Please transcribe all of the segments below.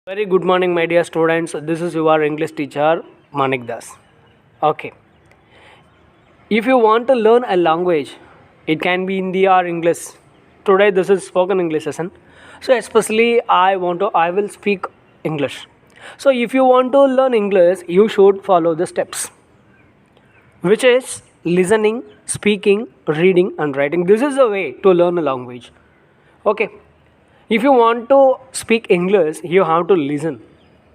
Very good morning, my dear students. This is your English teacher, Manik Das. Okay. If you want to learn a language, it can be Hindi or English. Today, this is spoken English session. So, especially, I will speak English. So, if you want to learn English, you should follow the steps, which is listening, speaking, reading, and writing. This is the way to learn a language. Okay. If you want to speak English, you have to listen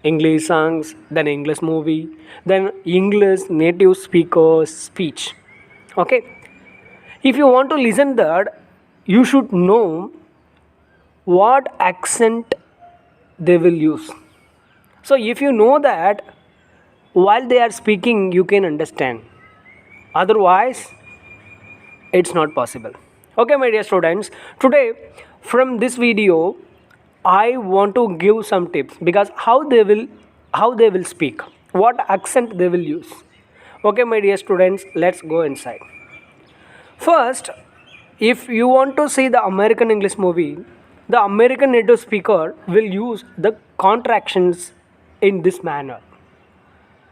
English songs, then English movie, then English native speakers speech. Okay. If you want to listen that, you should know what accent they will use. So if you know that, while they are speaking, you can understand. Otherwise, it's not possible. Okay, my dear students, today from this video I want to give some tips because how they will speak, what accent they will use. Okay, my dear students, let's go inside. First, if you want to see the American English movie, the American native speaker will use the contractions in this manner.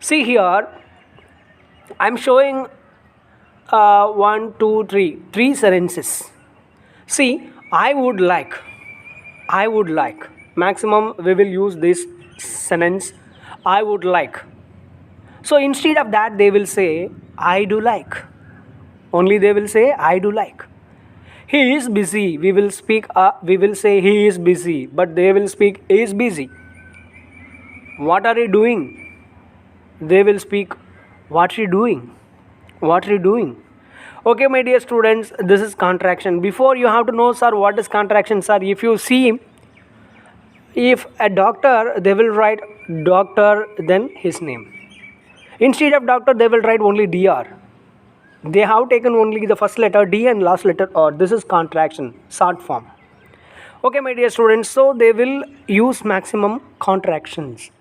See here, I'm showing three sentences. See, I would like. Maximum we will use this sentence, I would like. So instead of that, they will say, I do like. Only they will say, I do like. He is busy. We will say, he is busy. But they will speak, he is busy. What are you doing? They will speak, what are you doing? What are you doing? Okay, my dear students, this is contraction. Before you have to know, sir, what is contraction, sir? If you see, if a doctor, they will write doctor, then his name. Instead of doctor, they will write only dr. They have taken only the first letter D and last letter R. This is contraction, short form. Okay, my dear students, so they will use maximum contractions,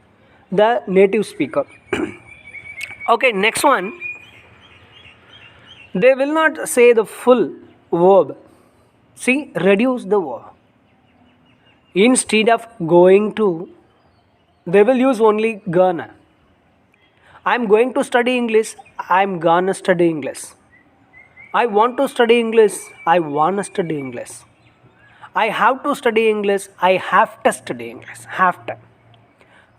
the native speaker. Okay, next one. They will not say the full verb. See, reduce the verb. Instead of going to, they will use only gonna. I'm going to study English. I'm gonna study English. I want to study English. I wanna study English. I have to study English. I have to study English. Have to.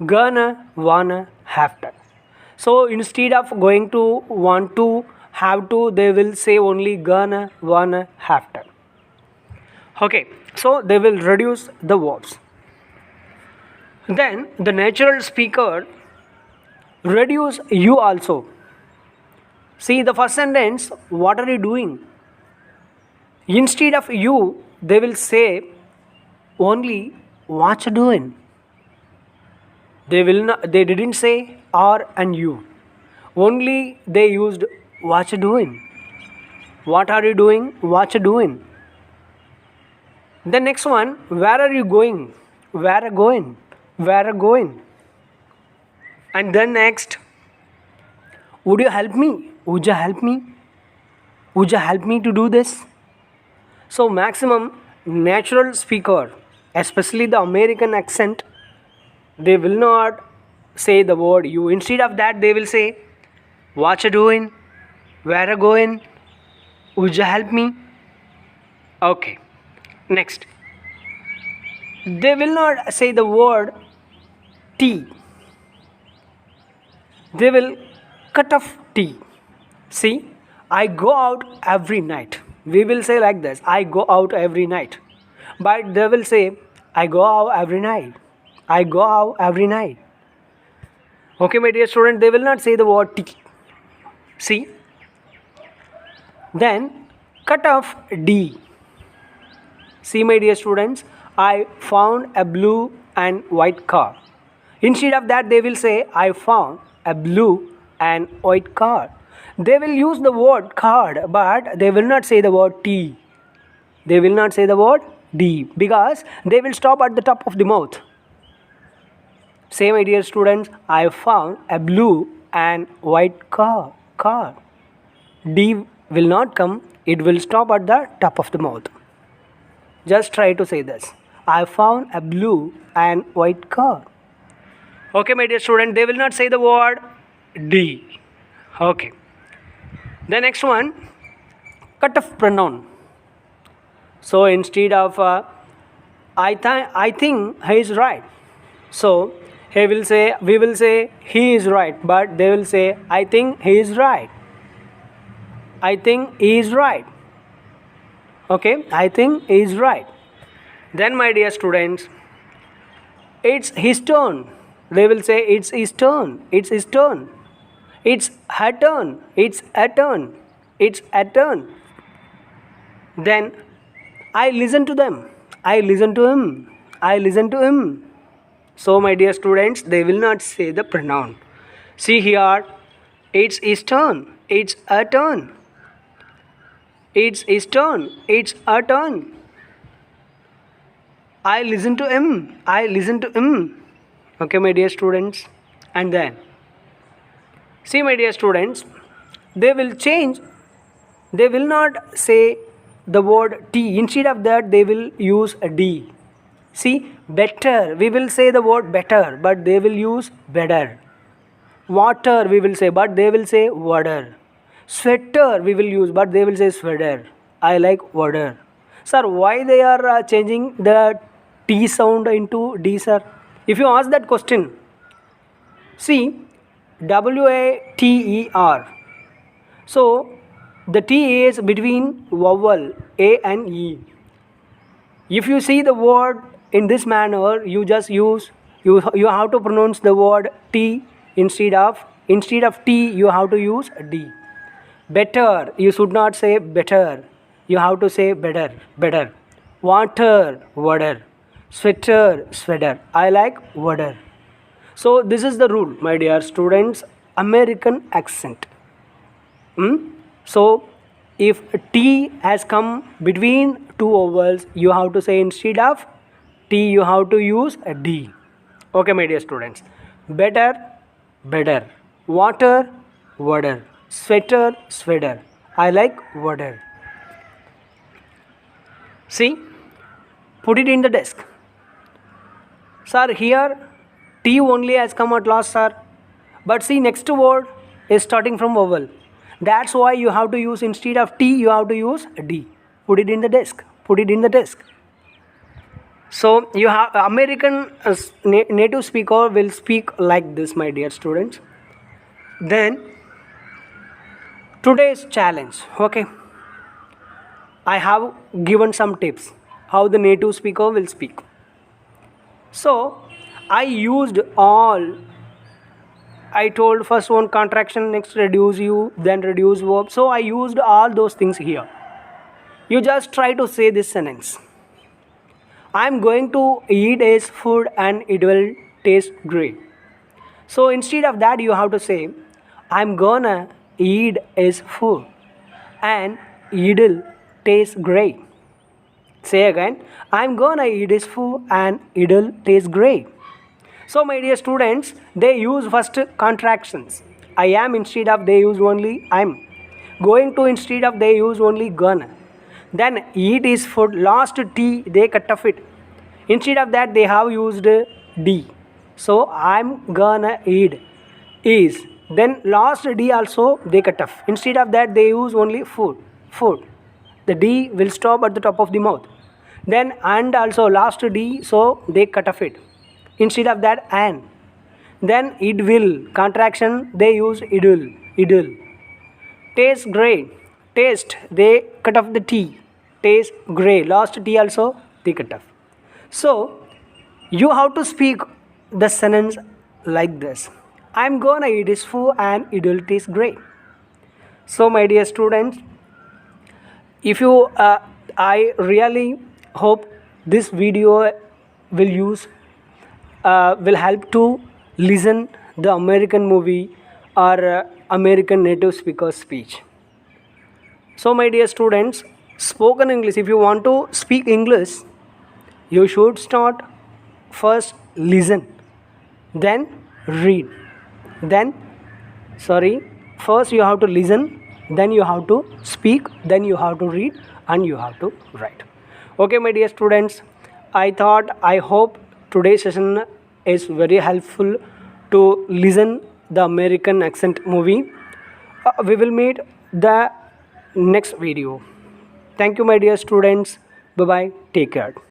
Gonna, wanna, have to. So instead of going to, want to, have to, they will say only gonna, wanna, have to. Okay, so they will reduce the verbs. Then the natural speaker reduce you also. See the first sentence, what are you doing? Instead of you, they will say only what you doing. They didn't say are and you. Only they used what you doing. What are you doing? What you doing? The next one, where are you going? Where are going? Where are going? And then next, would you help me? Would you help me? Would you help me to do this? So maximum natural speaker, especially the American accent, they will not say the word you. Instead of that, they will say, what you doing? Where are going? Would you help me? Okay. Next. They will not say the word tea. They will cut off tea. See, I go out every night. We will say like this, I go out every night. But they will say, I go out every night. I go out every night. Okay, my dear student, they will not say the word tea. See. Then cut off D. See, my dear students, I found a blue and white car. Instead of that, they will say, I found a blue and white car. They will use the word card, but they will not say the word T. They will not say the word D because they will stop at the top of the mouth. Say, my dear students, I found a blue and white car. D will not come, it will stop at the top of the mouth. Just try to say this. I found a blue and white car. Okay, my dear student, they will not say the word D. Okay. The next one, cut off pronoun. So instead of I think he is right. So we will say he is right, but they will say I think he is right. I think he is right. Okay, I think he is right. Then, my dear students, it's his turn. They will say it's his turn. It's his turn. It's her turn. It's a turn. It's a turn. Then I listen to them. I listen to him. I listen to him. So, my dear students, they will not say the pronoun. See here, it's his turn. It's a turn. It's his turn. It's a turn. I listen to him. I listen to him. Okay, my dear students. And then, see, my dear students, they will change. They will not say the word T. Instead of that, they will use a D. See, better. We will say the word better, but they will use better. Water, we will say, but they will say water. Sweater, we will use, but they will say sweater. I like water. Sir, why they are changing the T sound into D, sir? If you ask that question, see, WATER. So, the T is between vowel A and E. If you see the word in this manner, you just use, you have to pronounce the word T instead of T, you have to use D. Better, you should not say better. You have to say better, better. Water, water. Sweater, sweater. I like water. So this is the rule, my dear students. American accent. So if T has come between two vowels, you have to say instead of T, you have to use a D. Okay, my dear students. Better, better. Water, water. Sweater, sweater. I like water. See, put it in the desk. Sir, here T only has come at last, sir. But see, next word is starting from vowel. That's why you have to use, instead of T, you have to use D. Put it in the desk. Put it in the desk. So you have American native speaker will speak like this, my dear students. Then today's challenge. Okay, I have given some tips how the native speaker will speak. So I used all. I told first one contraction, next reduce you, then reduce verb. So I used all those things here. You just try to say this sentence. I'm going to eat his food and it will taste great. So instead of that, you have to say, I'm gonna eat his food and it'll taste great. Say again, I'm gonna eat his food and it'll taste great. So my dear students, they use first contractions. I am instead of they use only I'm. Going to instead of they use only gonna. Then eat is food. Last T they cut off it. Instead of that they have used D. So I'm gonna eat is. Then last D also they cut off. Instead of that they use only food. Food. The D will stop at the top of the mouth. Then and also last D, so they cut off it. Instead of that and. Then it will. Contraction they use idle. Idle. Taste great. Taste they cut off the T. Taste grey. Last T also they cut off. So you have to speak the sentence like this. I'm gonna eat his food and it will taste great. So my dear students, if you I really hope this video will help to listen the American movie or American native speaker speech. So my dear students, spoken English, if you want to speak English, you should start first listen, then read, first you have to listen, then you have to speak, then you have to read, and you have to write. Okay, my dear students, I hope today's session is very helpful to listen the American accent movie. We will meet the next video. Thank you, my dear students. Bye bye. Take care.